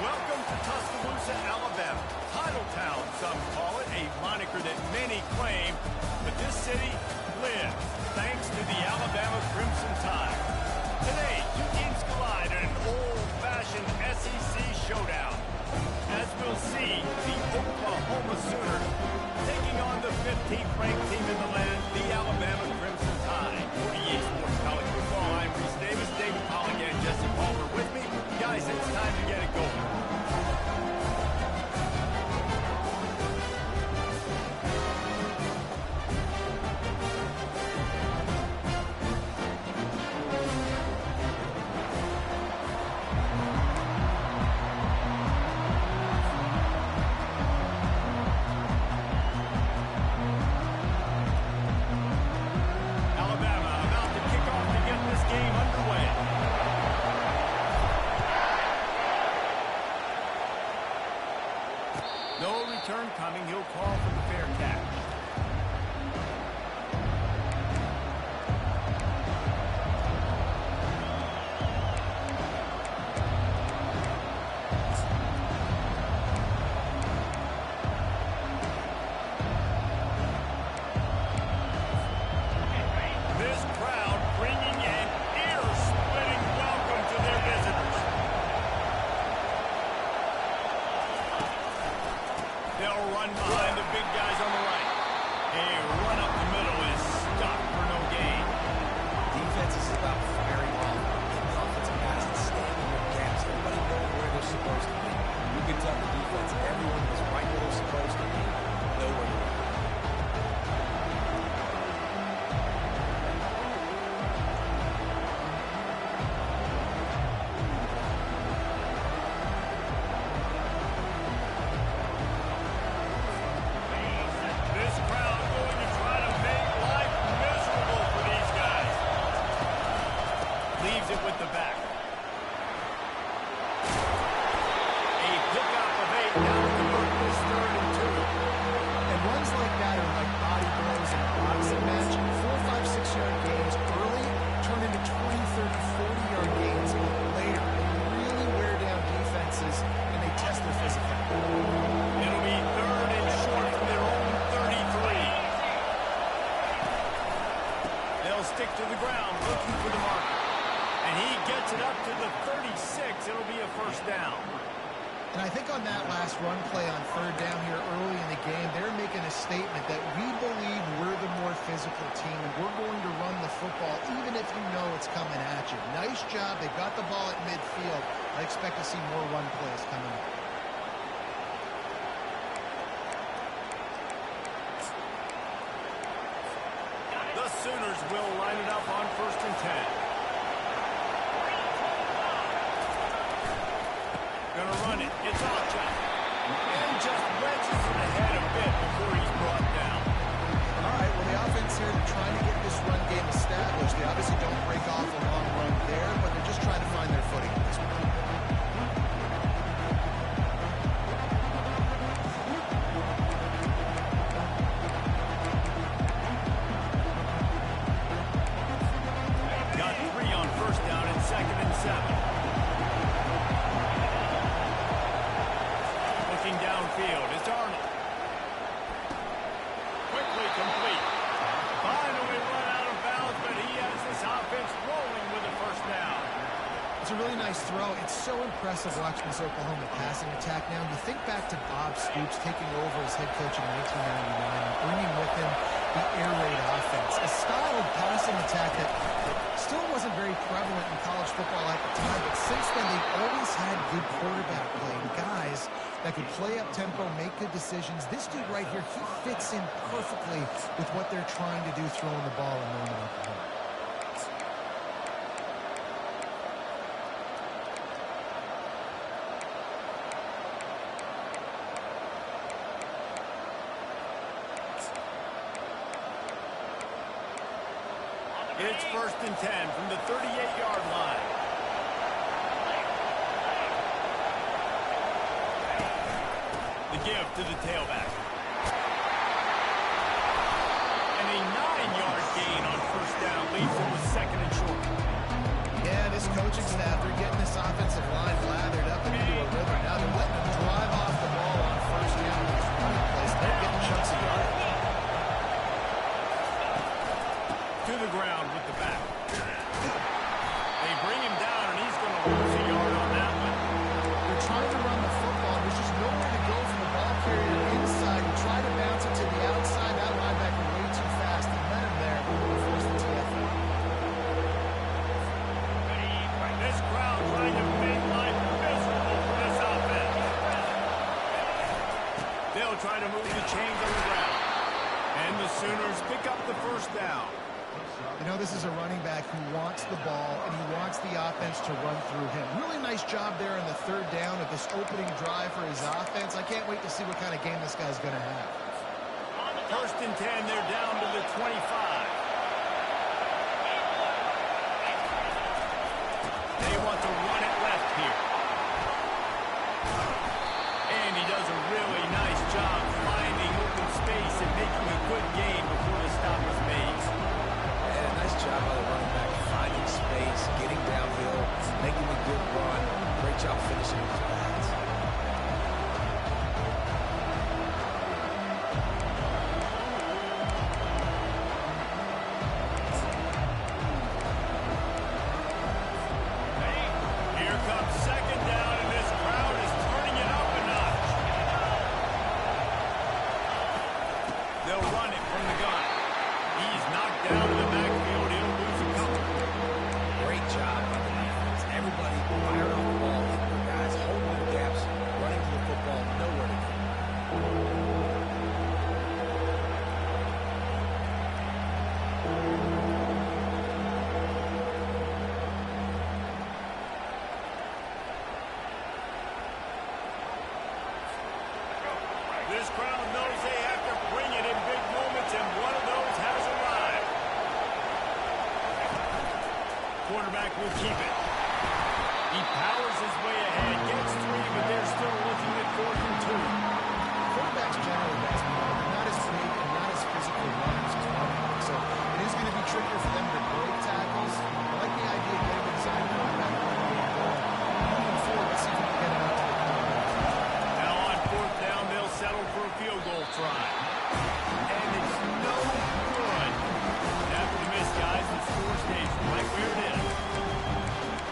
Welcome to Tuscaloosa, Alabama. Titletown, some call it, a moniker that many claim, but this city lives thanks to the Alabama Crimson Tide. Today, two teams collide in an old-fashioned SEC showdown. As we'll see, the Oklahoma Sooners taking on the 15th ranked team in the land, the Alabama Crimson Tide. For EA Sports College Football, I'm Reese Davis, David Pollock, and Jesse Palmer with me. Guys, it's time to get it going. No return coming. He'll call for the fair catch. This crowd bringing an ear-splitting welcome to their visitors. They'll run behind the big guys on the right. A run up the middle is stopped for no gain. Defense is about firing off offensive guys and standing in gaps. Everybody knowing where they're supposed to be. You can tell the defense, everyone was right where they're supposed to be. Nowhere to run. With the back. A pickup of 8 now to convert this 3rd and 2. And runs like that are like body blows in a boxing match. 4, 5, 6-yard gains early turn into 20, 30, 40-yard gains later. They really wear down defenses and they test their physicality. It'll be 3rd and short from their own 33. They'll stick to the ground looking for the marker. And he gets it up to the 36. It'll be a first down. And I think on that last run play on 3rd down here early in the game, they're making a statement that we believe we're the more physical team and we're going to run the football even if you know it's coming at you. Nice job. They got the ball at midfield. I expect to see more run plays coming up. The Sooners will line it up on 1st and 10. Gonna run it. It's Archer. And just wedges it ahead a bit before he's brought down. All right, well, the offense here, they're trying to get this run game established. They obviously don't break off a long run there, but they're just trying to find their footing at this point. Got 3 on 1st down and 2nd and 7. Downfield, it's Arnold. Quickly complete. Finally run out of bounds, but he has this offense rolling with a first down. It's a really nice throw. It's so impressive watching this Oklahoma passing attack now. You think back to Bob Stoops taking over as head coach in 1999 and bringing with him the air raid offense, a style of passing attack that still wasn't very prevalent in college football at the time, but since then they've always had good quarterback play and guys that could play up tempo, make good decisions. This dude right here, he fits in perfectly with what they're trying to do throwing the ball in Norman, Oklahoma. It's 1st and 10 from the 38-yard line. The give to the tailback. And a 9-yard gain on 1st down leaves him with 2nd and short. Yeah, this coaching staff, they're getting this offensive line lathered up into a rhythm. Now they're they'll try to move the chains on the ground. And the Sooners pick up the first down. You know, this is a running back who wants the ball, and he wants the offense to run through him. Really nice job there in the third down of this opening drive for his offense. I can't wait to see what kind of game this guy's going to have. First and 10, they're down to the 25. They want to run it left here. And he does a really nice job finding open space and making a good game before the stop was made. And a nice job by the running back, finding space, getting downhill, making a good run. Great job finishing his pass. Here comes second down, and this crowd is turning it up a notch. They'll run it from the gun. He's knocked down in the backfield. He'll lose a couple. Great job by the defense. Everybody firing off the ball, hitting their guys, holding the gaps, running to the football, nowhere to go. This crowd knows they have to bring it in big moments, and one of those has arrived. Quarterback will keep it. He powers his way ahead, gets 3, but they're still looking at 4th and 2. Quarterbacks generally, basketball, they're not as big and not as physical runners as running backs, so it is going to be trickier for them to break tackles. I like the idea of getting inside quarterback and going. Moving forward, let's see if we can get it out to the quarterback. Now on 4th down, they'll settle for a field goal try. And it's no good. After the miss, guys, the score stays right where it is.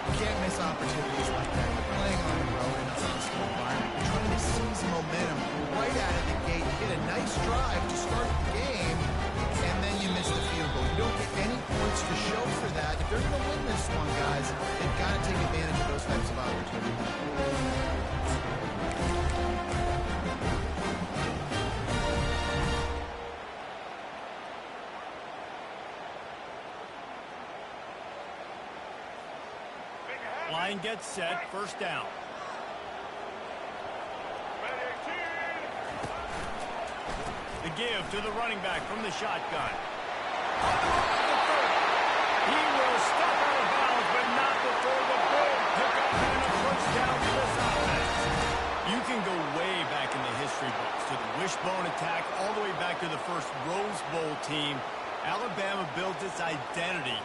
You can't miss opportunities like that. You're playing on the road in a hostile environment. You're trying to seize momentum right out of the gate. You get a nice drive to start the game, and then you miss the field goal. You don't get any points to show for that. If they're going to win this one, guys, they've got to take advantage of those types of opportunities. Line gets set, first down. The give to the running back from the shotgun. He will step out of bounds, but not before the big pickup and a first down for this offense. You can go way back in the history books to the wishbone attack, all the way back to the first Rose Bowl team. Alabama built its identity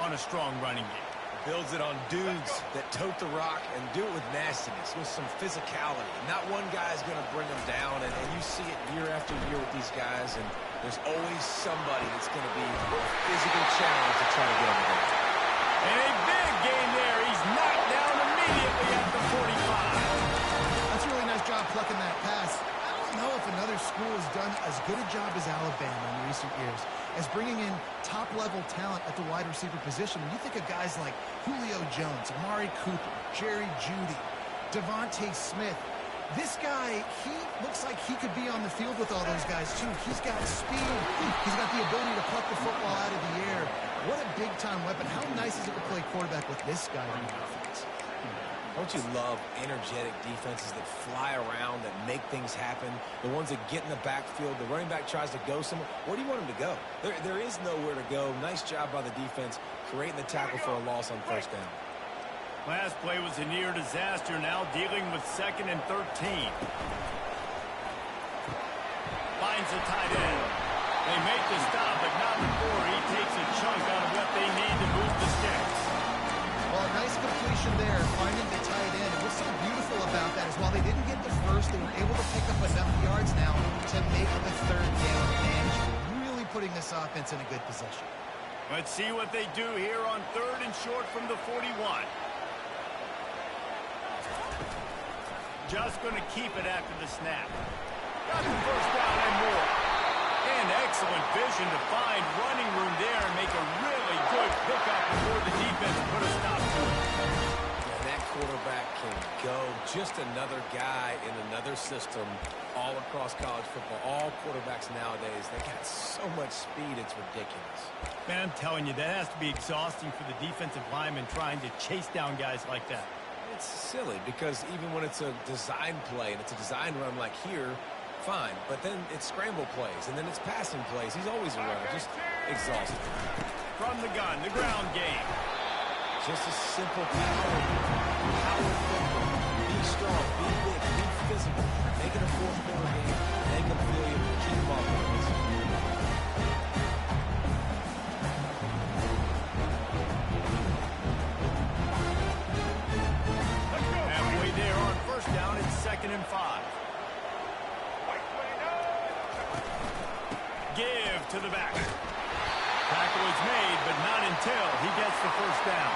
on a strong running game. Builds it on dudes that tote the rock and do it with nastiness, with some physicality. Not one guy's going to bring them down, and you see it year after year with these guys, and there's always somebody that's going to be a physical challenge to try to get them down. And a big gain there. He's knocked down immediately at the 45. That's a really nice job plucking that pass. I don't know if another school has done as good a job as Alabama in recent years as bringing in top-level talent at the wide receiver position. When you think of guys like Julio Jones, Amari Cooper, Jerry Jeudy, Devontae Smith, this guy, he looks like he could be on the field with all those guys, too. He's got speed. He's got the ability to pluck the football out of the air. What a big-time weapon. How nice is it to play quarterback with this guy on the offense? Don't you love energetic defenses that fly around, that make things happen? The ones that get in the backfield, the running back tries to go somewhere. Where do you want him to go? There is nowhere to go. Nice job by the defense, creating the tackle for a loss on first down. Last play was a near disaster, now dealing with 2nd and 13. Finds a tight end. They make the stop, but not before he takes a chunk out of what they need to move the sticks. Well, a nice completion there, finding the tight end. And what's so beautiful about that is while they didn't get the first, they were able to pick up enough yards now to make the third down manageable. Really putting this offense in a good position. Let's see what they do here on 3rd and short from the 41. Just going to keep it after the snap. Got the first down and more. And excellent vision to find running room there and make a really good pickup before the defense put a stop to it. And that quarterback can go just another guy in another system all across college football. All quarterbacks nowadays, they got so much speed, it's ridiculous. Man, I'm telling you, that has to be exhausting for the defensive lineman trying to chase down guys like that. It's silly because even when it's a design play and it's a design run like here, fine. But then it's scramble plays, and then it's passing plays. He's always a runner. Just exhausting. From the gun, the ground game. Just a simple power football. Be strong, be big, be physical. Make it a fourth-quarter game. Make them feel you. Keep them off limits. Halfway there on first down, it's 2nd and 5. Give to the back. Tackle is made, but not until he gets the first down.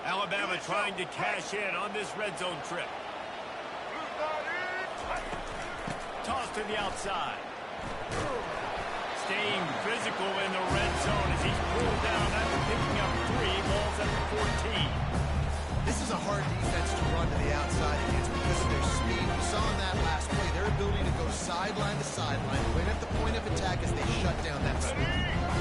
Alabama trying to cash in on this red zone trip. Toss to the outside. Staying physical in the red zone as he's pulled down after picking up 3 balls at the 14. This is a hard defense to run to the outside against because of their speed. We saw in that last play their ability to go sideline to sideline, win at the point of attack as they shut down that speed.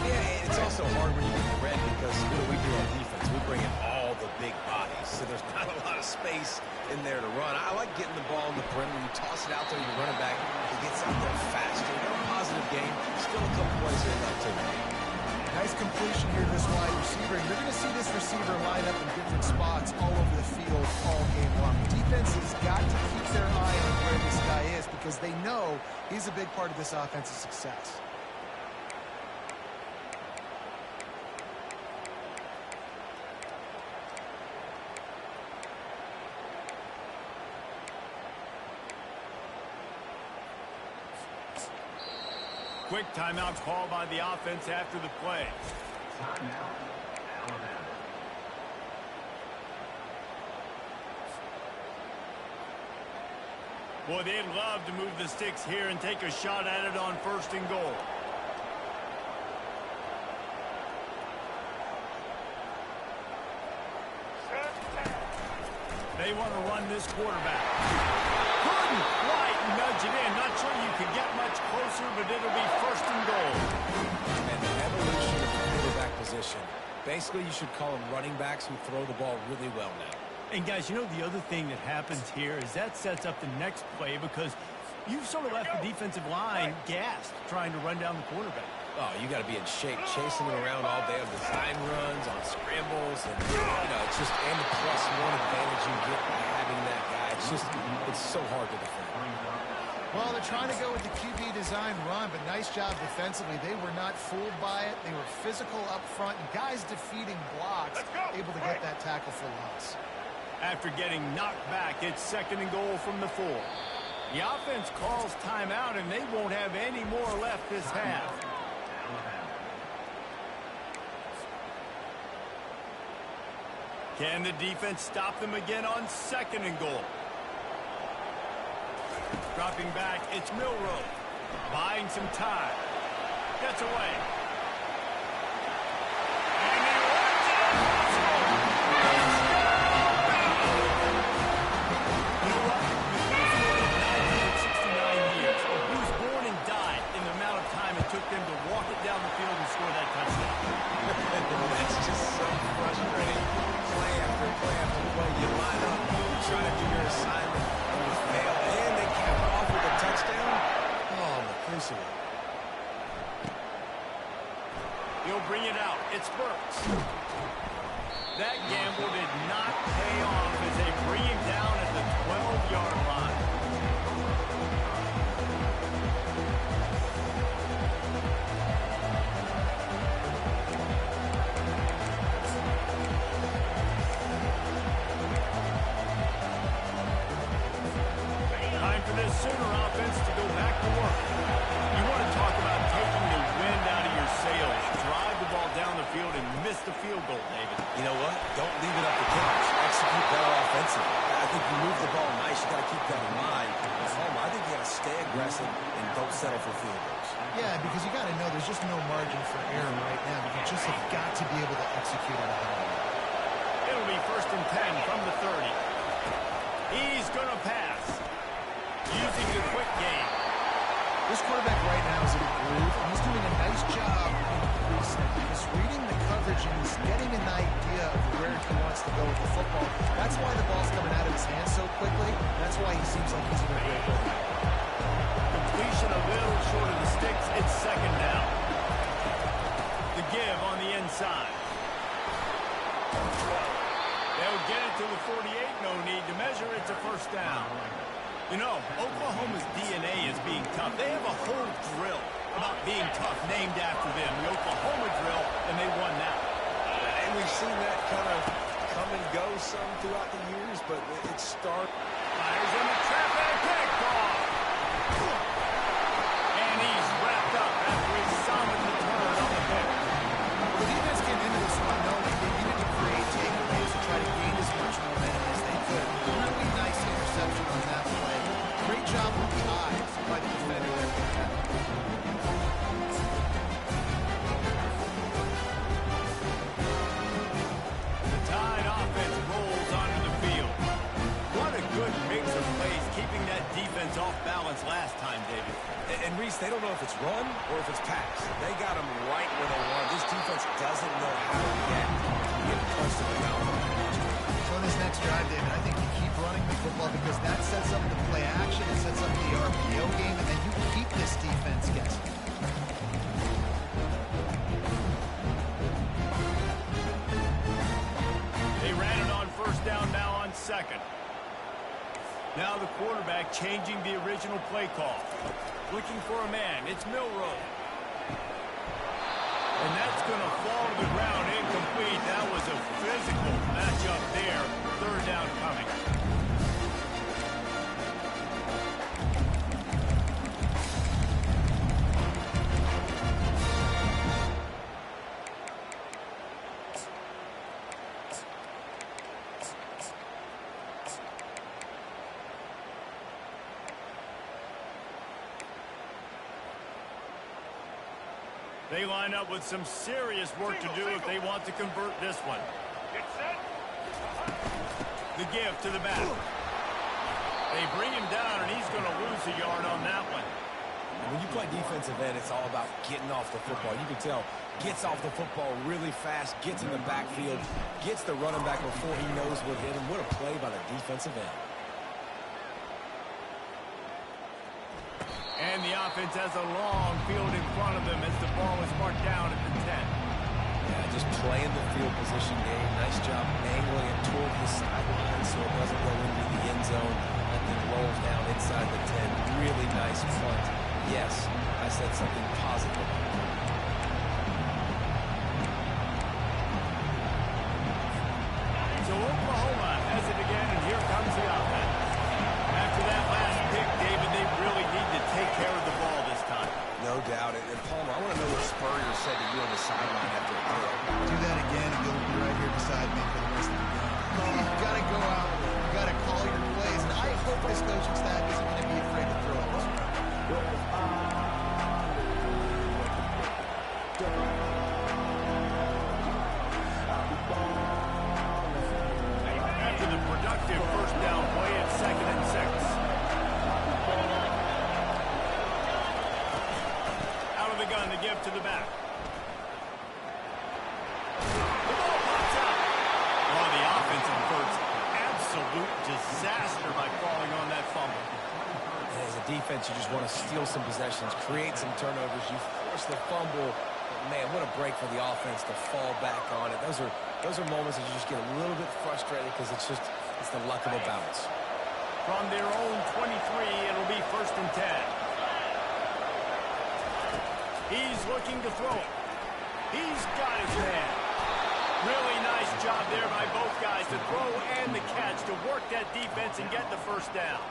Yeah, it's also hard when you get the red because what do we do on defense? We bring in all the big bodies, so there's not a lot of space in there to run. I like getting the ball in the perimeter. You toss it out there, you run it back, he gets out there faster. They're a positive game. Still a couple plays here left to me. Nice completion here to this wide receiver. You're going to see this receiver line up in different spots all over the field all game long. The defense has got to keep their eye on where this guy is because they know he's a big part of this offense's success. Quick timeout call by the offense after the play. Boy, they'd love to move the sticks here and take a shot at it on 1st and goal. They want to run this quarterback. Couldn't quite nudge it in. Not sure you could get much closer, but it'll be 1st and goal. And the evolution of the quarterback position. Basically, you should call them running backs who throw the ball really well now. And, guys, you know the other thing that happens here is that sets up the next play because you've sort of left the defensive line gassed trying to run down the quarterback. Oh, you got to be in shape, chasing him around all day on design runs, on scrambles, and, it's just, and the +1 advantage you get by having that guy. It's so hard to defend. Well, they're trying to go with the QB design run, but nice job defensively. They were not fooled by it. They were physical up front, and guys defeating blocks, able to get that tackle for loss. After getting knocked back, it's 2nd and goal from the 4. The offense calls timeout, and they won't have any more left this half. Can the defense stop them again on 2nd and goal? Dropping back, it's Milroe. Buying some time. Gets away. And he runs it impossible. You know what? With 69 years, he was born and died in the amount of time it took them to walk it down the field and score that touchdown. That's just so frustrating. Play after play after play. You line up, you try to do your assignment, and you fail, and they cap it off with a touchdown. Oh, McClincy. He'll bring it out. It's Burks. That gamble did not pay off as they bring him down at the 12-yard line. goal, David. You know what? Don't leave it up to kickers. Execute better offensively. I think you move the ball nice. You got to keep that in mind. At home, I think you got to stay aggressive and don't settle for field goals. Yeah, because you got to know there's just no margin for error right now. You just have got to be able to execute at home. It'll be 1st and 10 from the 30. He's going to pass. Using the quick game. This quarterback right now is in a groove, and he's doing a nice job in the preset. He's reading the coverage, and he's getting an idea of where he wants to go with the football. That's why the ball's coming out of his hands so quickly. That's why he seems like he's in a great rhythm. Completion a little short of the sticks. It's 2nd down. The give on the inside. They'll get it to the 48. No need to measure. It's a 1st down. You know, Oklahoma's DNA is being tough. They have a whole drill about being tough named after them, the Oklahoma drill, and they won that. And we've seen that kind of come and go some throughout the years, but it starts. Fires in the trap and picked off. And he's wrapped up after his solid return on the pick. The defense came into this one knowing they needed to create takeaways to try to gain as much momentum as they could. Really nice interception on that play. Great job with the eyes by the defender there. The Tide offense rolls onto the field. What a good mix of plays, keeping that defense off balance last time, David. And Reese, they don't know if it's run or if it's pass. They got them right where they want. This defense doesn't know how to react to get close to the mouth. So in this next drive, David, I think you keep running the football because that sets up the play action, it sets up the RPO game, and then you keep this defense guessing. They ran it on 1st down, now on 2nd. Now the quarterback changing the original play call. Looking for a man. It's Milroe. And that's going to fall to the ground incomplete. That was a physical matchup there. 3rd down coming. They line up with some serious work to do if they want to convert this one. The give to the back. They bring him down, and he's going to lose a yard on that one. And when you play defensive end, it's all about getting off the football. You can tell, gets off the football really fast, gets in the backfield, gets the running back before he knows what hit him. What a play by the defensive end. And the offense has a long field in front of them as the ball is marked down at the 10. Yeah, just playing the field position game. Nice job angling it toward the sideline so it doesn't go into the end zone and then rolls down inside the 10. Really nice punt. Yes, I said something positive. So Oklahoma has it again, and here comes the offense. After that last pick, David, they really need to take care of the ball this time. No doubt. And Palmer, I want to know what Spurrier said to you on the sideline after the play. Do that again, and you'll be right here beside me for the rest of the game. You've got to go out, you've got to call your plays, and I hope this coaching staff isn't going to be afraid to throw it this way. After the productive 1st down play at 2nd and 6. Out of the gun to give to the back. The ball pops out. Oh, the offense averts absolute disaster by falling on that fumble. As a defense, you just want to steal some possessions, create some turnovers. You force the fumble. But man, what a break for the offense to fall back on it. Those are moments that you just get a little bit frustrated because it's the luck of the bounce. From their own 23, it'll be 1st and 10. He's looking to throw it. He's got his man. Really nice job there by both guys to throw and the catch to work that defense and get the 1st down.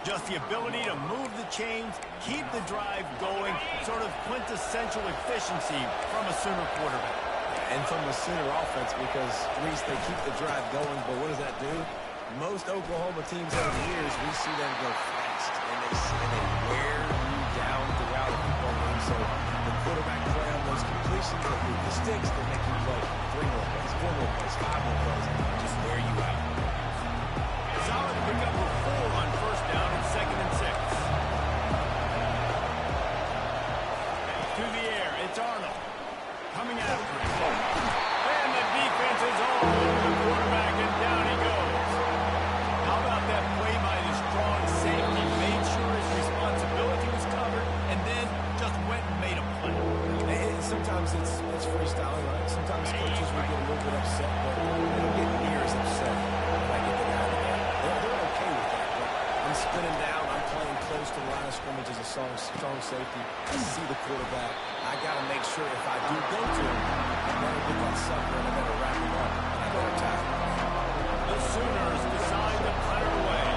Just the ability to move the chains, keep the drive going, sort of quintessential efficiency from a Sooner quarterback. And from the center offense, because, Reese, they keep the drive going, but what does that do? Most Oklahoma teams over the years, we see them go fast, and they wear you down throughout a football game. So the quarterback play on those completions, they move the sticks, they make you play 3 more plays, 4 more plays, 5 more plays, and just wear you out. Solid pickup for 4 on first down and 2nd and 6. To the air, it's Arnold. Coming after him. And the defense is all over the quarterback, and down he goes. How about that play by the strong safety? Made sure his responsibility was covered, and then just went and made a play. And sometimes it's freestyling, right? Sometimes coaches will get a little bit upset, but they don't get near as upset when I get the guy to that. They're okay with that. But I'm spinning down. I'm playing close to the line of scrimmage as a strong safety. I see the quarterback. I got to make sure if I do go to him, I better get that sucker and I better wrap him up and I better tackle him. The Sooners decide to punt it away.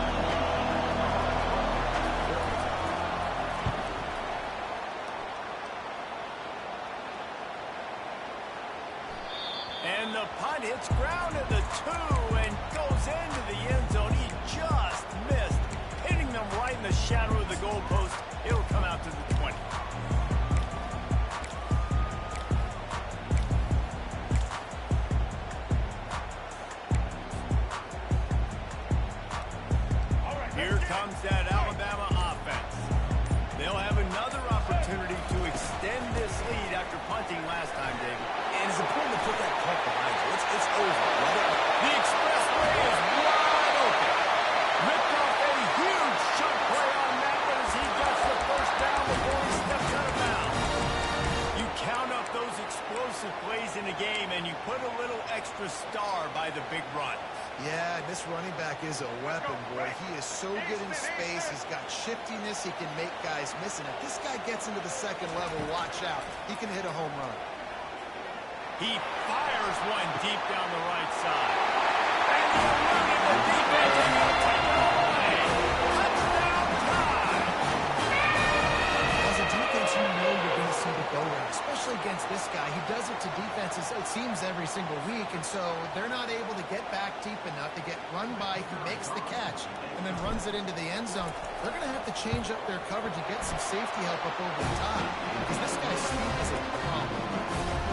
And the punt hits ground at the 2 and goes into the end zone. He just missed, hitting them right in the shadow of the goalpost. It'll come out to the 20. Here comes that Alabama offense. They'll have another opportunity to extend this lead after punting last time, David. And it's important to put that punt behind you. It's over. The expressway is wide open. Ripped off a huge shot play on that one as he gets the first down before he steps out of bounds. You count up those explosive plays in a game, and you put a little extra star by the big run. Yeah, this running back is a weapon, boy. He is so good in space. He's got shiftiness. He can make guys miss. And if this guy gets into the second level, watch out. He can hit a home run. He fires one deep down the right side. And he'll run in the defense, and he'll take it all away. Touchdown time! As a defense, you know you're going to see the go route, especially against this guy. He does it to defenses, it seems, every single week, and so they're not able to get back deep enough to get run by. He makes the catch and then runs it into the end zone. They're going to have to change up their coverage and get some safety help up over the top because this guy's speed is a problem.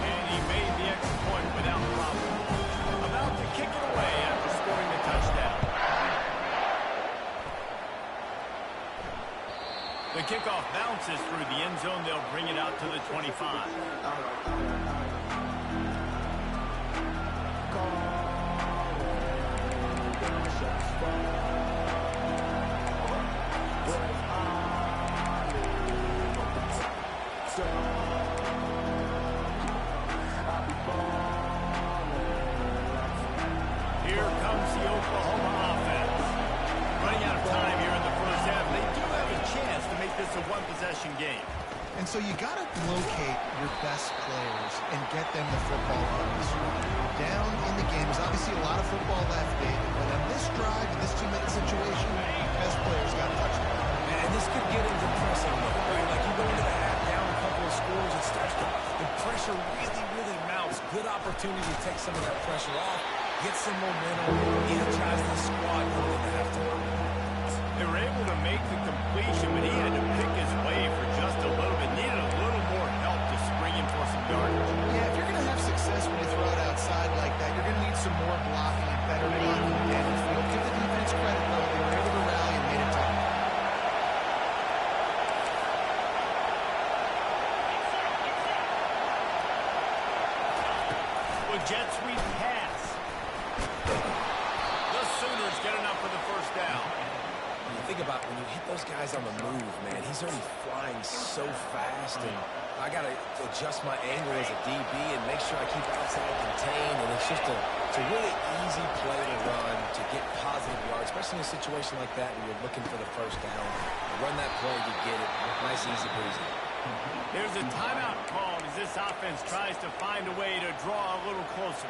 And he made the extra point without problem. About to kick it away after scoring the touchdown. The kickoff bounces through the end zone. They'll bring it out to the 25. Here comes the Oklahoma offense. Running out of time here in the first half. They do have a chance to make this a one-possession game. And so you got to locate your best players and get them the football on this run. Down in the game, there's obviously a lot of football left, David, but on this drive, in this 2-minute situation, best players got a touchdown. And this could get into pressing mode, right? Like you go into the half down a couple of scores, it starts to, the pressure really mounts. Good opportunity to take some of that pressure off, get some momentum, energize the squad going into halftime. They were able to make the completion, but he had to pick his way for just a little bit. Needed a little more help to spring him for some yardage. Yeah, if you're going to have success when you throw it outside like that, you're going to need some more blocking and better blocking down the field. Give the defense credit, though. They were able to rally and made it tough. Well, jet sweep pass. The Sooners get enough for the first down. You think about when you hit those guys on the move, man, he's already flying so fast, and I got to adjust my angle as a DB and make sure I keep outside contained, and it's just it's a really easy play to run to get positive yards, especially in a situation like that where you're looking for the first down. You run that play, you get it. Nice, easy breezy. There's a timeout called as this offense tries to find a way to draw a little closer.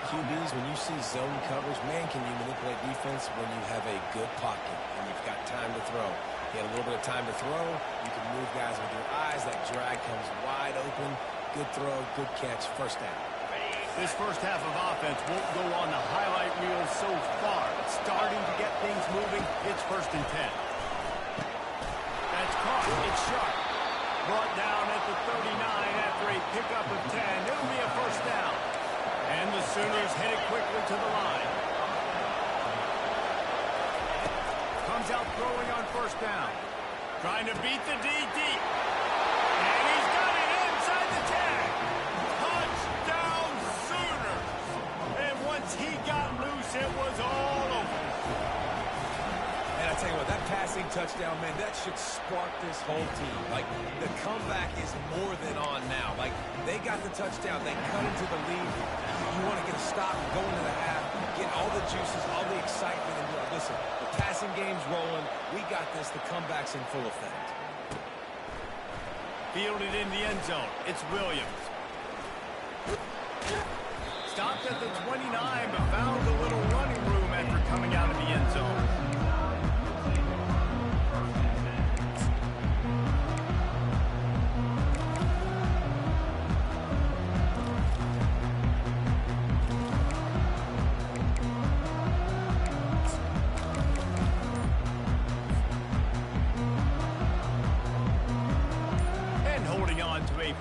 QBs, when you see zone coverage, man, can you manipulate defense when you have a good pocket and you've got time to throw. You had a little bit of time to throw. You can move guys with your eyes. That drag comes wide open. Good throw, good catch, first down. This first half of offense won't go on the highlight reel so far. It's starting to get things moving. It's 1st and 10. That's caught. It's sharp. Brought down at the 39 after a pickup of 10. It'll be a 1st down. And the Sooners headed quickly to the line. Comes out throwing on 1st down. Trying to beat the D deep. And he's got it inside the 10. Touchdown Sooners. And once he got loose, it was all over. And I tell you what, that passing touchdown, man, that should spark this whole team. Like, the comeback is more than on now. Like, they got the touchdown. They cut into the lead. You want to get a stop and go into the half, get all the juices, all the excitement, and listen, the passing game's rolling. We got this. The comeback's in full effect. Fielded in the end zone. It's Williams. Stopped at the 29, but found a little running room after coming out of the end zone.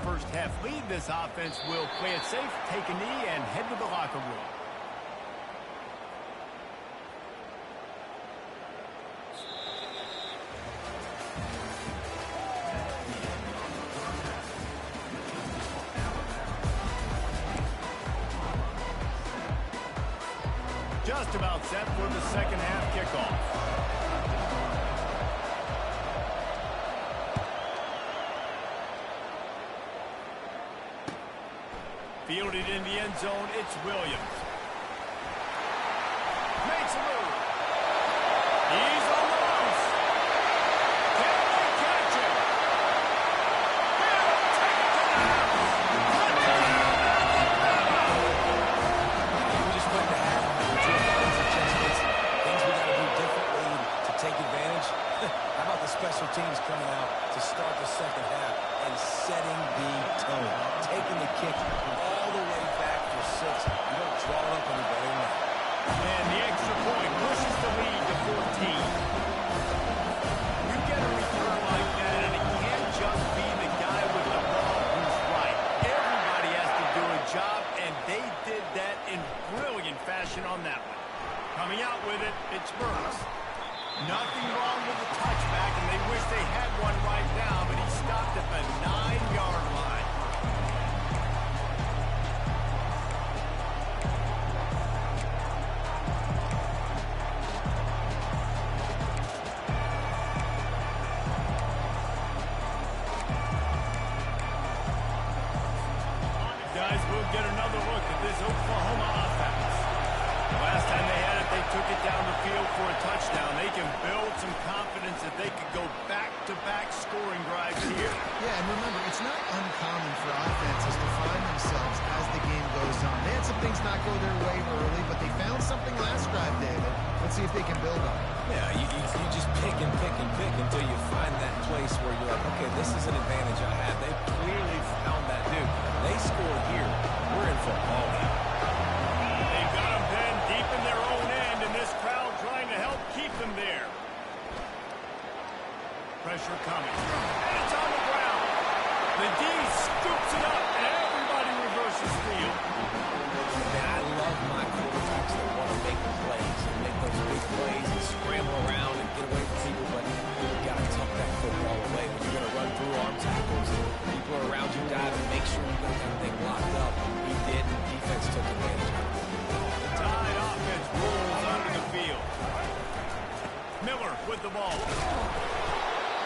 First half lead, this offense will play it safe, take a knee, and head to the locker room. Just about set for the second half kickoff. Fielded in the end zone, it's Williams. Makes a move. He's on the loose. Can they catch him? He'll take it to the house. We just went to half. Things we got to do differently to take advantage. How about the special teams coming out to start the second half and setting the tone, taking the kick all the way back for 6. You don't draw it up any better than that. And the extra point pushes the lead to 14. You get a return like that, and it can't just be the guy with the ball who's right. Everybody has to do a job, and they did that in brilliant fashion on that one. Coming out with it, it's Burks. Nothing wrong with the touchback, and they wish they had one right now, but he stopped at the 9-yard line. Guys, we'll get another look at this Oklahoma offense. Last time they had it, they took it down the field for a touchdown. They can build some confidence that they could go back-to-back scoring drives here. Yeah, and remember, it's not uncommon for offenses to find themselves as the game goes on. They had some things not go their way early, but they found something last drive, David. Let's see if they can build on it. Yeah, you just pick and pick and pick until you find that place where you're like, okay, this is an advantage I have. They clearly found that, dude. They scored here. We're in for a ball game. They've got them pinned deep in their own end, and this crowd trying to help keep them there. Pressure coming. And it's on the ground. The D scoops it up, and everybody reverses field. Man, I love my quarterbacks that want to make plays and make those big plays and scramble around and get away from people, but you've got to tuck that football away when you're going to run through arm tackles and people are around you dive and make sure you got everything locked up. He did, and defense took advantage of it. The Tide offense rolls onto the field. Miller with the ball.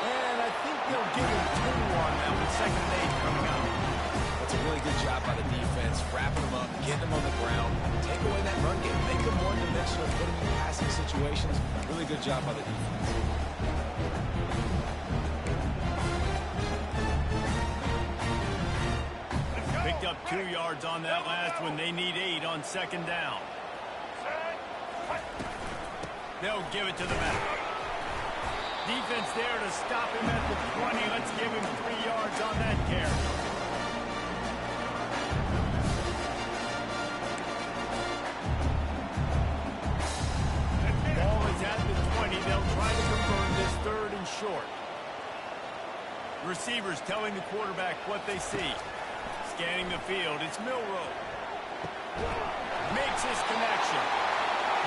And I think they'll give him 2 on that with second and 8 coming up. That's a really good job by the defense, wrapping them up, getting them on the ground, take away that run game, make them more dimensional, put them in passing situations. Really good job by the defense. Picked up 2 yards on that last one. They need 8 on second down. They'll give it to the back. Defense there to stop him at the 20. Let's give him 3 yards on that carry. Receivers telling the quarterback what they see. Scanning the field, it's Milroe. Makes his connection.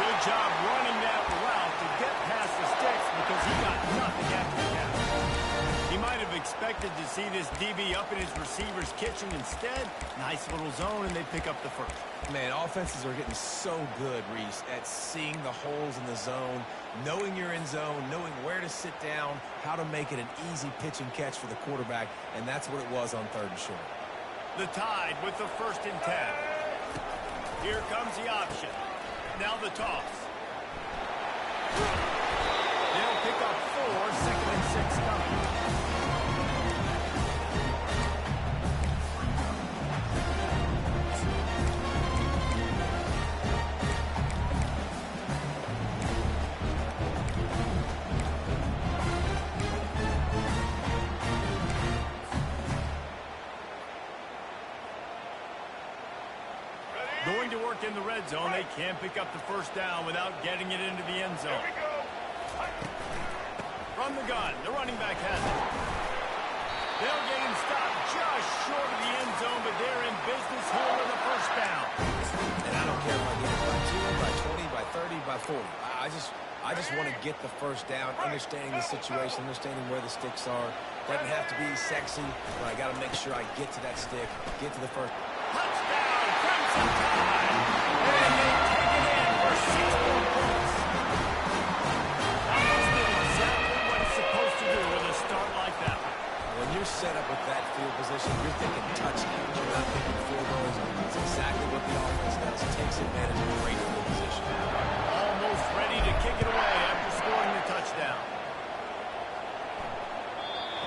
Good job running that route to get past the sticks because he got nothing after the catch. He might have expected to see this DB up in his receiver's kitchen. Instead, nice little zone, and they pick up the first. Man, offenses are getting so good, Reese, at seeing the holes in the zone, knowing you're in zone, knowing where to sit down, how to make it an easy pitch and catch for the quarterback, and that's what it was on 3rd and short. The Tide with the 1st and 10. Here comes the option. Now the toss. They'll pick up 4, 2nd and 6 coming. Going to work in the red zone. They can't pick up the first down without getting it into the end zone. From the gun, the running back has it. They'll get him stopped just short of the end zone, but they're in business here with a first down. And I don't care if I get it by 2, by 20, by 30, by 40. I just want to get the first down, understanding the situation, understanding where the sticks are. Doesn't have to be sexy, but I got to make sure I get to that stick, get to the first. Touchdown, Crimson Tide! And they take it in for 6 more points. That's exactly what it's supposed to do with a start like that. When you're set up with that field position, you're thinking touchdown. You're not thinking field goals. It's exactly what the offense does. It takes advantage of a great field position. Almost ready to kick it away after scoring the touchdown.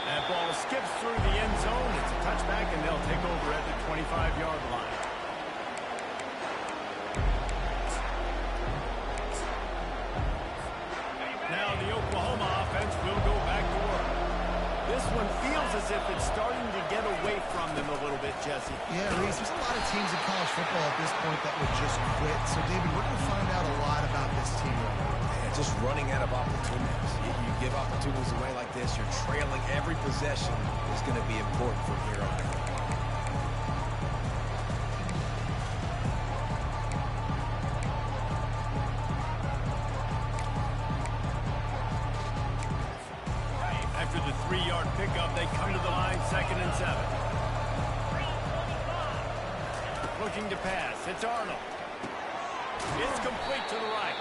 That ball skips through the end zone. It's a touchback, and they'll take over at the 25-yard line. Now the Oklahoma offense will go back to work. This one feels as if it's starting to get away from them a little bit, Jesse. Yeah, Reese, there's a lot of teams in college football at this point that would just quit. So, David, we're going to find out a lot about this team right now. Yeah, just running out of opportunities. You give opportunities away like this, you're trailing every possession is going to be important from here on out. After the 3-yard pickup, they come to the line, 2nd and 7. Looking to pass. It's Arnold. It's complete to the right.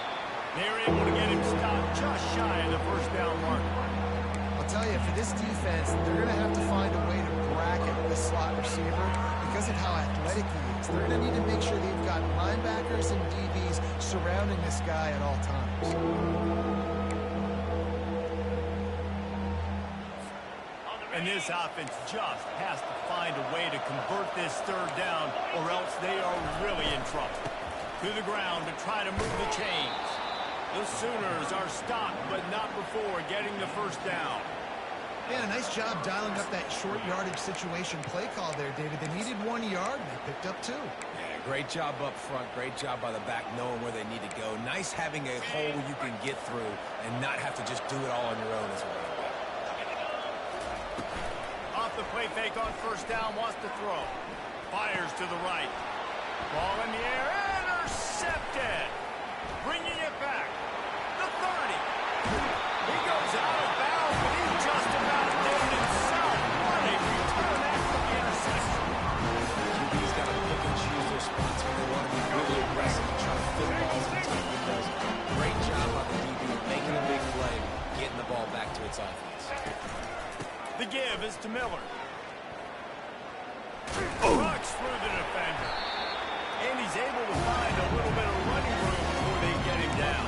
They're able to get him stopped just shy of the first down mark. I'll tell you, for this defense, they're going to have to find a way to bracket the slot receiver because of how athletic he is. They're going to need to make sure they've got linebackers and DBs surrounding this guy at all times. And this offense just has to find a way to convert this 3rd down, or else they are really in trouble. To the ground to try to move the chains. The Sooners are stopped, but not before getting the first down. Yeah, nice job dialing up that short yardage situation play call there, David. They needed 1 yard, and they picked up 2. Yeah, great job up front. Great job by the back knowing where they need to go. Nice having a hole you can get through and not have to just do it all on your own as well. Off the play fake on first down, wants to throw. Fires to the right. Ball in the air, intercepted. Bringing it back. The 30. He goes out of bounds, but he's just about did it himself. What a return after the interception. QB's got to pick and choose their spots when they want to be really aggressive and try to fit balls in tight windows. Great job by the DB making a big play, getting the ball back to its offense. The give is to Miller. Rocks through the defender. And he's able to find a little bit of running room before they get him down.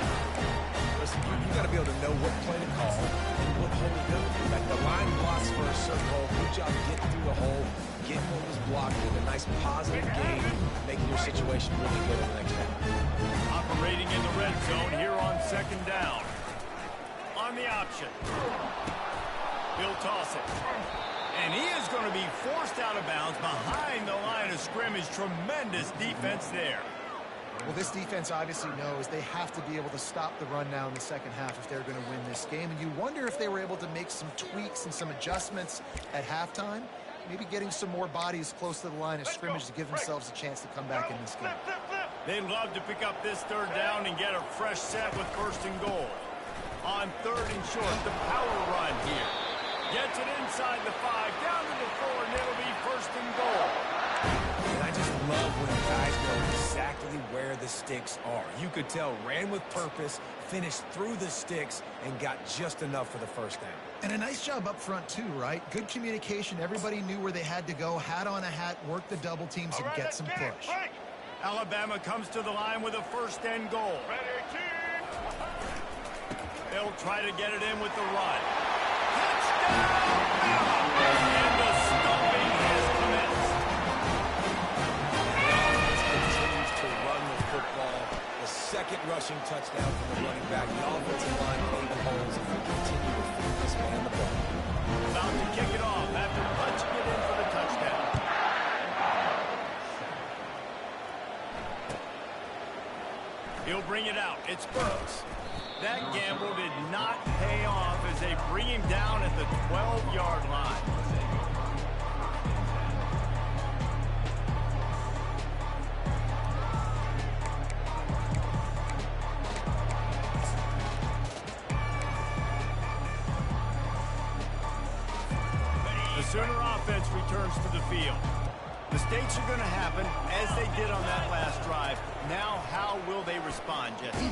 Listen, you got to be able to know what play to call and what hole to go through. Like the line blocks for a certain hole. Good job getting through the hole, getting what was blocked in a nice positive game, making your situation really good in the next half. Operating in the red zone here on 2nd down. On the option. He'll toss it. And he is going to be forced out of bounds behind the line of scrimmage. Tremendous defense there. Well, this defense obviously knows they have to be able to stop the run now in the second half if they're going to win this game. And you wonder if they were able to make some tweaks and some adjustments at halftime, maybe getting some more bodies close to the line of scrimmage to give themselves a chance to come back in this game. They'd love to pick up this third down and get a fresh set with first and goal. On third and short, the power run here. Gets it inside the 5, down to the 4, and it'll be first and goal. And I just love when guys know exactly where the sticks are. You could tell ran with purpose, finished through the sticks, and got just enough for the first down. And a nice job up front too, right? Good communication. Everybody knew where they had to go, hat on a hat, work the double teams, and get some push. Alabama comes to the line with a first and goal. They'll try to get it in with the run. Touchdown! And the stopping has commenced. Continues to run the football. The second rushing touchdown from the running back. The offensive line made the holes and will continue to feed this man the ball. About to kick it off after punching it in for the touchdown. He'll bring it out. It's Burks. That gamble did not pay off as they bring him down at the 12-yard line. The Sooner offense returns to the field. Mistakes are going to happen, as they did on that last drive. Now, how will they respond, Jesse? And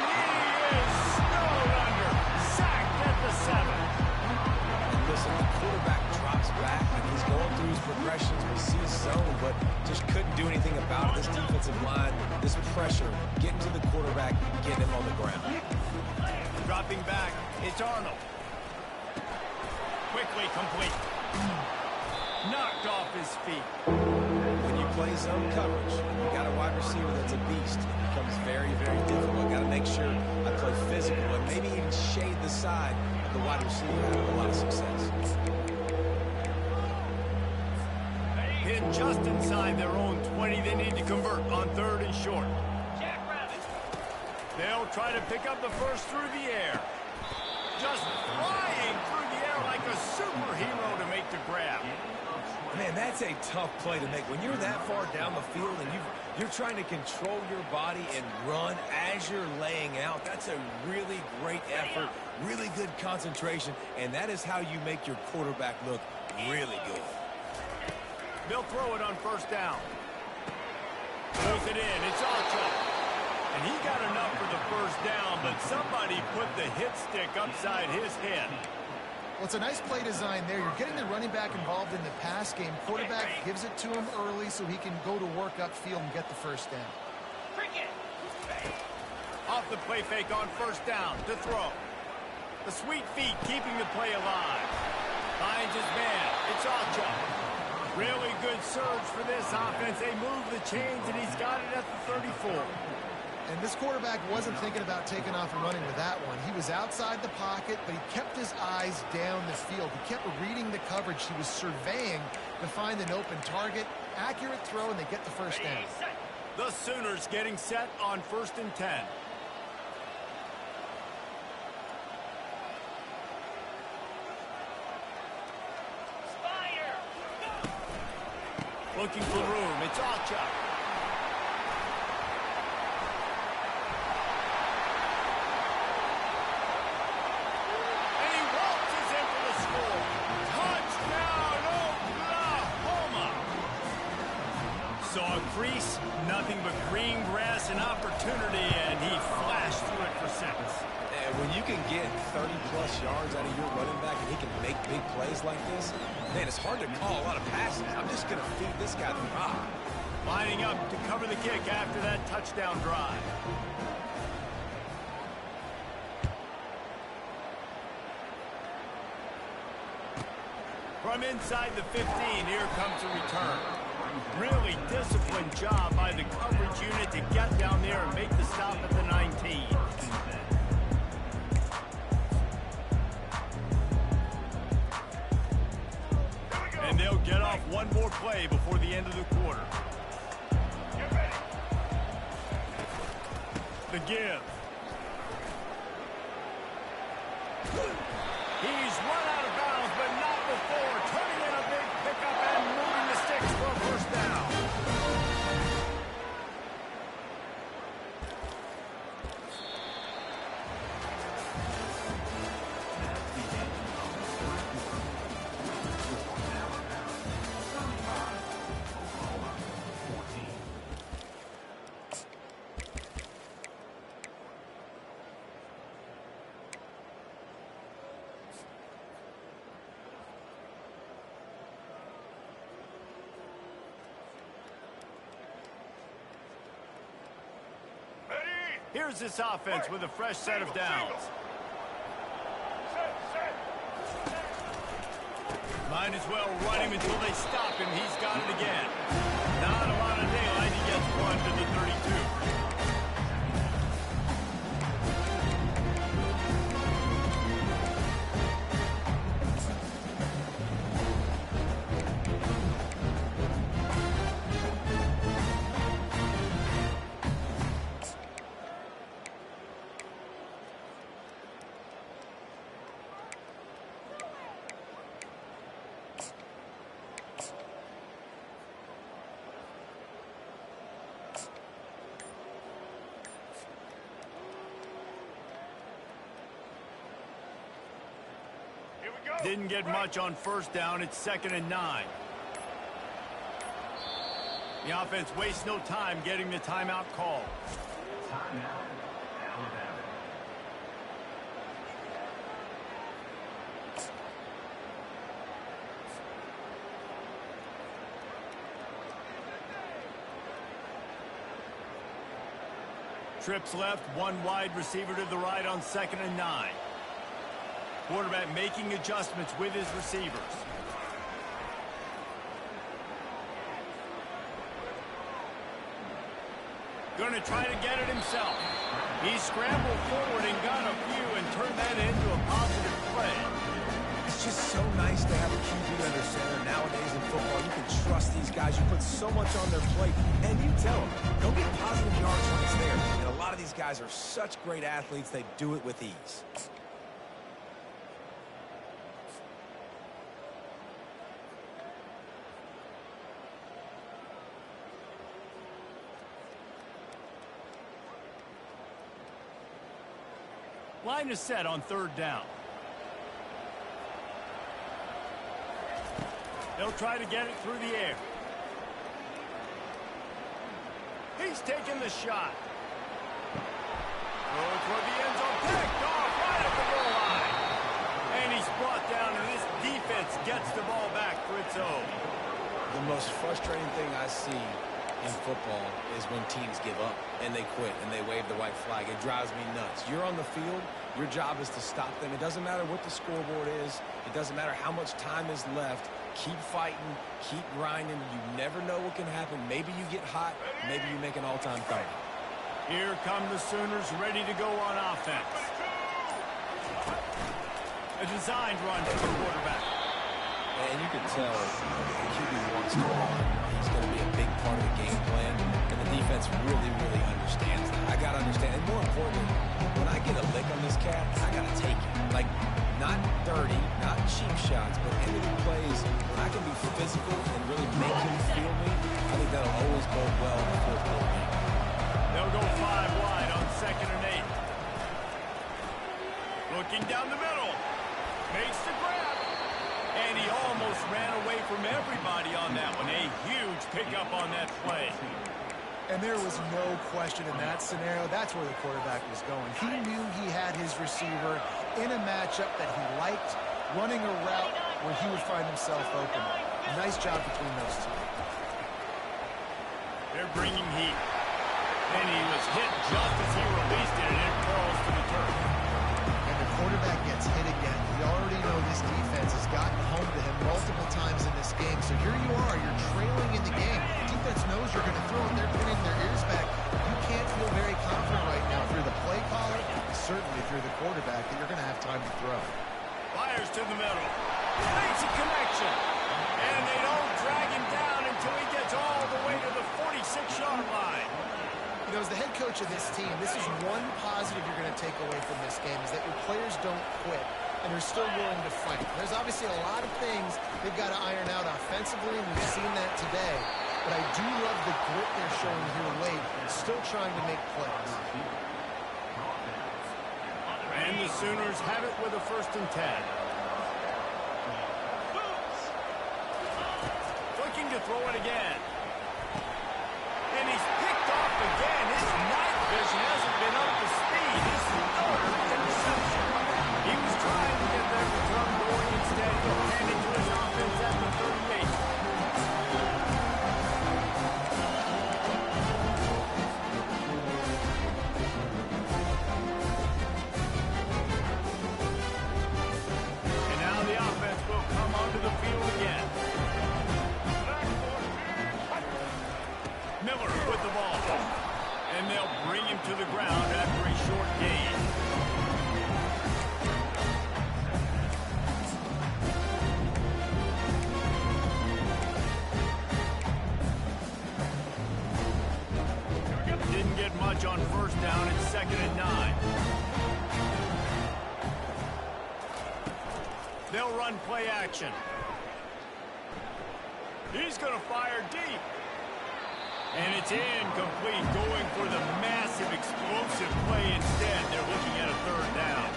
he is snowed under. Sacked at the 7. And listen, the quarterback drops back and he's going through his progressions. We see zone, but just couldn't do anything about it. This defensive line, this pressure, getting to the quarterback, getting him on the ground. Dropping back, it's Arnold. Quickly complete. Knocked off his feet. When you play zone coverage, you got a wide receiver that's a beast. It becomes very, very difficult. Got to make sure I play physical and maybe even shade the side of the wide receiver having a lot of success. Hit just inside their own 20. They need to convert on third and short. They'll try to pick up the first through the air. Just flying through the air like a superhero to make the grab. Man, that's a tough play to make. When you're that far down the field and you're trying to control your body and run as you're laying out, that's a really great effort, really good concentration, and that is how you make your quarterback look really good. They'll throw it on first down. Throws it in. It's Alchuk. And he got enough for the first down, but somebody put the hit stick upside his head. Well, it's a nice play design there. You're getting the running back involved in the pass game. Quarterback gives it to him early so he can go to work upfield and get the first down. Off the play fake on first down to throw. The sweet feet keeping the play alive. Finds his man. It's Alchuk. Really good surge for this offense. They move the chains, and he's got it at the 34. And this quarterback wasn't thinking about taking off and running with that one. He was outside the pocket, but he kept his eyes down the field. He kept reading the coverage. He was surveying to find an open target. Accurate throw, and they get the first down. The Sooners getting set on first and 10. Looking for room. It's Alchuk. And he waltzes in for the score. Touchdown, Oklahoma. Saw a crease, nothing but green grass and opportunity, and he flashed through it for 6. And when you can get 30-plus yards out of your running back and he can make big plays like this, man, it's hard to call a lot of passes. I'm just going to feed this guy the rock. Lining up to cover the kick after that touchdown drive. From inside the 15, here comes a return. Really disciplined job by the coverage unit to get down there and make the stop at the 19. And they'll get off one more play before the end of the quarter. The give. He's run out of bounds, but not before turning in a big pickup and moving the sticks for a first down. Here's this offense with a fresh set of downs. Might as well run him until they stop him. He's got it again. Not a lot of daylight. He gets one to the 32. Didn't get much on first down. It's 2nd and 9. The offense wastes no time getting the timeout called. Timeout, Alabama. Trips left, one wide receiver to the right on 2nd and 9. Quarterback making adjustments with his receivers. Going to try to get it himself. He scrambled forward and got a few and turned that into a positive play. It's just so nice to have a QB under center. Nowadays in football, you can trust these guys. You put so much on their plate, and you tell them, go get positive yards when it's there. And a lot of these guys are such great athletes, they do it with ease. Line is set on 3rd down. They'll try to get it through the air. He's taking the shot. Throw it toward the end zone. Picked off right at the goal line. And he's brought down, and this defense gets the ball back for its own. The most frustrating thing I see in football is when teams give up and they quit and they wave the white flag. It drives me nuts. You're on the field. Your job is to stop them. It doesn't matter what the scoreboard is. It doesn't matter how much time is left. Keep fighting. Keep grinding. You never know what can happen. Maybe you get hot. Maybe you make an all-time fight. Here come the Sooners ready to go on offense. A designed run for the quarterback. And you can tell the QB wants to run. He's going to be a big part of the game plan. And the defense really, really understands that. I got to understand. And more importantly, when I get a lick on this cat, I got to take it. Like, not dirty, not cheap shots, but ending plays when I can be physical and really make him feel me, I think that'll always bode well in the fourth quarter game. They'll go 5 wide on 2nd and 8. Looking down the middle. Makes the grab. And he almost ran away from everybody on that one. A huge pickup on that play. And there was no question in that scenario. That's where the quarterback was going. He knew he had his receiver in a matchup that he liked, running a route where he would find himself open. Nice job between those two. They're bringing heat. And he was hit just as he released it, and it falls to the turf. And the quarterback gets hit again. We already know this defense has gotten home to him multiple times in this game. So here you are, you're trailing in the game. The defense knows you're going to throw it. They're pinning their ears back. You can't feel very confident right now through the play caller, and certainly through the quarterback, that you're going to have time to throw. Fires to the middle. Makes a connection. And they don't drag him down until he gets all the way to the 46-yard line. You know, as the head coach of this team, this is one positive you're going to take away from this game, is that your players don't quit and are still willing to fight. There's obviously a lot of things they've got to iron out offensively, and we've seen that today. But I do love the grit they're showing here late, still trying to make plays. And the Sooners have it with a 1st and 10. Looking to throw it again. And he's picked off again. His night vision hasn't been up to speed. His 3rd interception. He was trying to get that return going instead. He'll hand it to his offense at the 38. And now the offense will come onto the field again. Miller with the ball. And they'll bring him to the ground after a short gain. Didn't get much on 1st down. It's 2nd and 9. They'll run play action. He's going to fire deep. And it's incomplete, going for the massive, explosive play instead. They're looking at a 3rd down.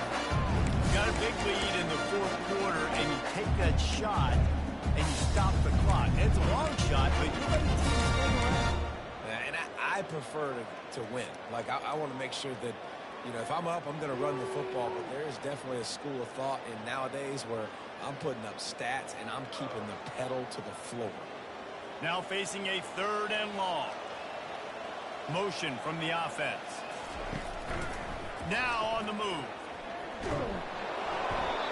Got a big lead in the 4th quarter, and you take that shot, and you stop the clock. It's a long shot, but you let the team swing around. And I prefer to win. Like, I want to make sure that, you know, if I'm up, I'm going to run the football, but there is definitely a school of thought in nowadays where I'm putting up stats, and I'm keeping the pedal to the floor. Now facing a 3rd and long. Motion from the offense. Now on the move.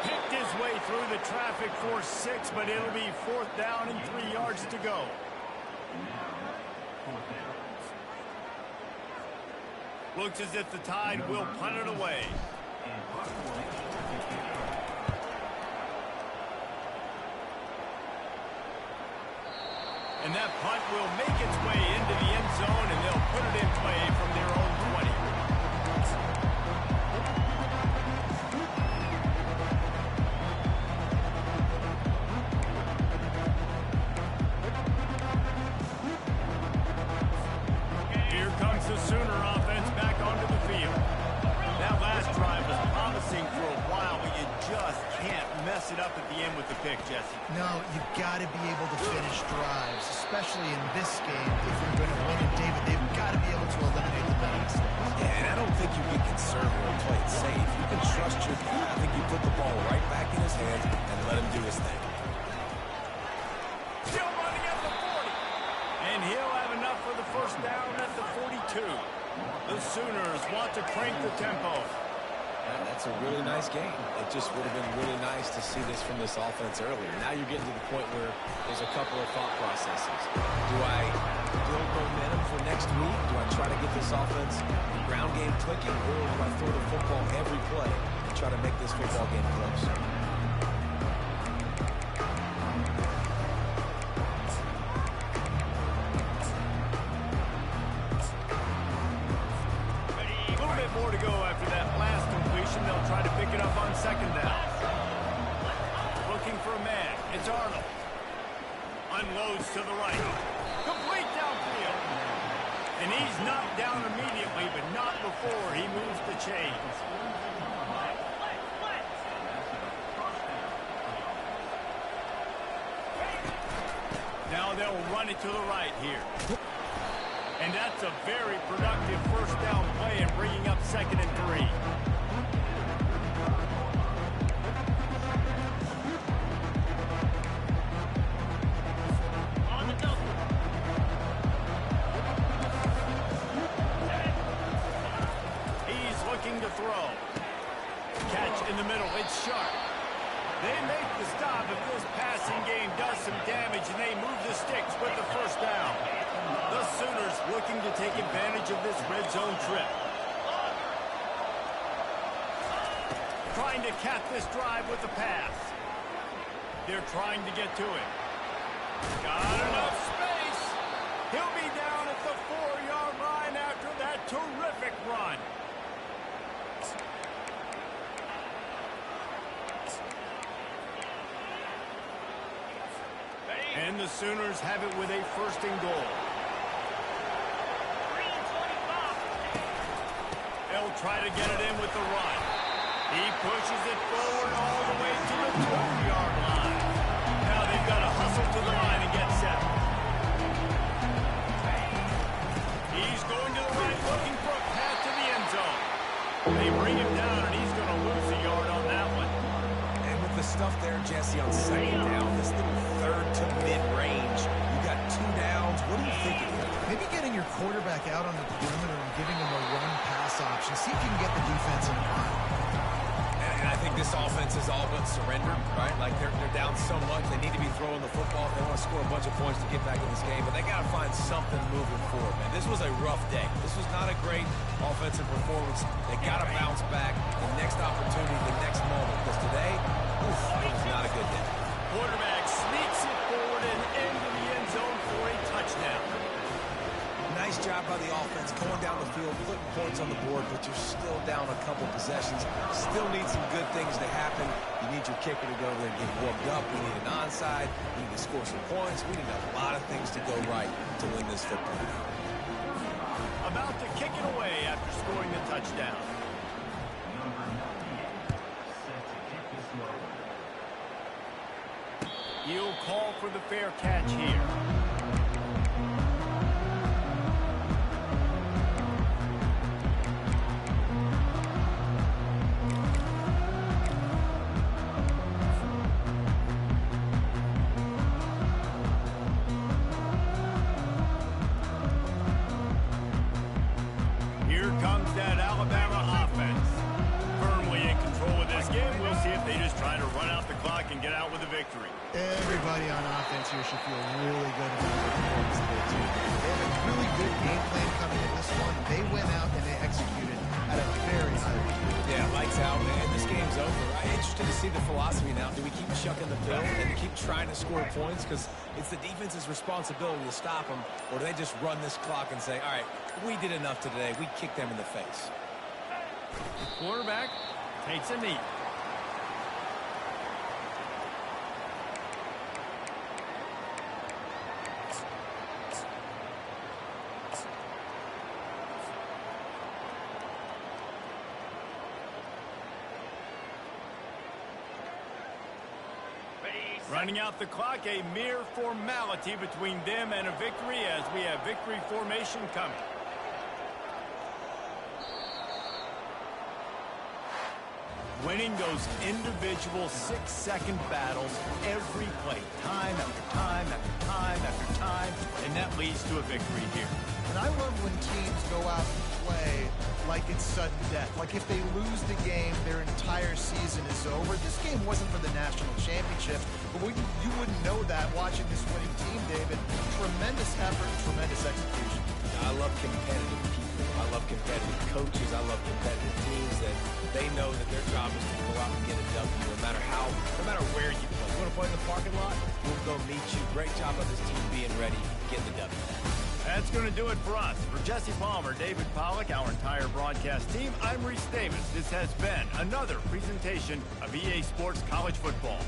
Picked his way through the traffic for 6, but it'll be 4th down and 3 yards to go. Looks as if the Tide will punt it away. And that punt will make its way into the end zone, and they'll put it in play from their own 20. Here comes the Sooner offense back onto the field. That last drive was promising for a while, but you just can't mess it up at the end with the pick, Jesse. No, you've got to be able to finish drives, especially in this game. If you're going to win it, David, they've got to be able to eliminate the bad mistakes. Yeah, and I don't think you can conservative and play it safe. You can trust your guy. I think you put the ball right back in his hands and let him do his thing. Still running at the 40. And he'll have enough for the 1st down at the 42. The Sooners want to crank the tempo. That's a really nice game. It just would have been really nice to see this from this offense earlier. Now you're getting to the point where there's a couple of thought processes. Do I build momentum for next week? Do I try to get this offense ground game clicking, or do I throw the football every play and try to make this football game close? More to go after that last completion. They'll try to pick it up on 2nd down. Looking for a man. It's Arnold. Unloads to the right. Complete downfield. And he's knocked down immediately, but not before he moves the chains. Now they'll run it to the right here. And that's a very productive 1st down play and bringing up 2nd and 3. He's looking to throw. Catch in the middle. It's sharp. They make the stop if this passing game does some damage, and they move the sticks with the 1st down. The Sooners looking to take advantage of this red zone trip. Trying to cap this drive with the pass. They're trying to get to it. Got enough space. He'll be down at the 4-yard line after that And the Sooners have it with a 1st and goal. They'll try to get it in with the run. He pushes it forward all the way to the 12-yard line. Now they've got to hustle to the line and get set. He's going to the right, looking for a path to the end zone. They bring him down, and he's going to lose a yard on that one. And with the stuff there, Jesse, on 2nd down, this little 3rd to mid-range, you got 2 downs. What are you thinking here? Maybe getting your quarterback out on the perimeter and giving him a run-pass option. See if you can get the defense in a bind. And I think this offense is all but surrendered, right? Like, they're down so much. They need to be throwing the football if they want to score a bunch of points to get back in this game. But they got to find something moving forward, man. This was a rough day. This was not a great offensive performance. They got to bounce back the next opportunity, the next moment. Because today, oof, it was not a good day. Quarterback sneaks it forward and into the end zone for a touchdown. Nice job by the offense going down the field, putting points on the board, but you're still down a couple possessions. Still need some good things to happen. You need your kicker to go there and get warmed up. We need an onside. We need to score some points. We need a lot of things to go right to win this football game. About to kick it away after scoring the touchdown. Number 98, set to kick this one. He'll call for the fair catch here. Here comes that Alabama offense. Firmly in control of this game. We'll see if they just try to run out the clock and get out with a victory. Everybody on offense here should feel really good about their performance today, too. They have a really good game plan coming in this one. They went out and they executed at a very high level. Yeah, lights out, man. This game's over. I'm interested to see the philosophy now. Do we keep chucking the pill and keep trying to score points? Because it's the defense's responsibility to stop them. Or do they just run this clock and say, all right, we did enough today. We kicked them in the face. Quarterback takes a knee. Running out the clock, a mere formality between them and a victory as we have victory formation coming. Winning those individual 6-second battles every play, time after time after time after time, and that leads to a victory here. And I love when teams go out and play like it's sudden death. Like if they lose the game, their entire season is over. This game wasn't for the national championship, but you wouldn't know that watching this winning team, David. Tremendous effort, tremendous execution. I love competitive people. I love competitive coaches. I love competitive teams that they know that their job is to go out and get a W no matter where you play. You want to play in the parking lot? We'll go meet you. Great job of this team being ready, getting the W. That's going to do it for us. For Jesse Palmer, David Pollack, our entire broadcast team, I'm Reese Davis. This has been another presentation of EA Sports College Football.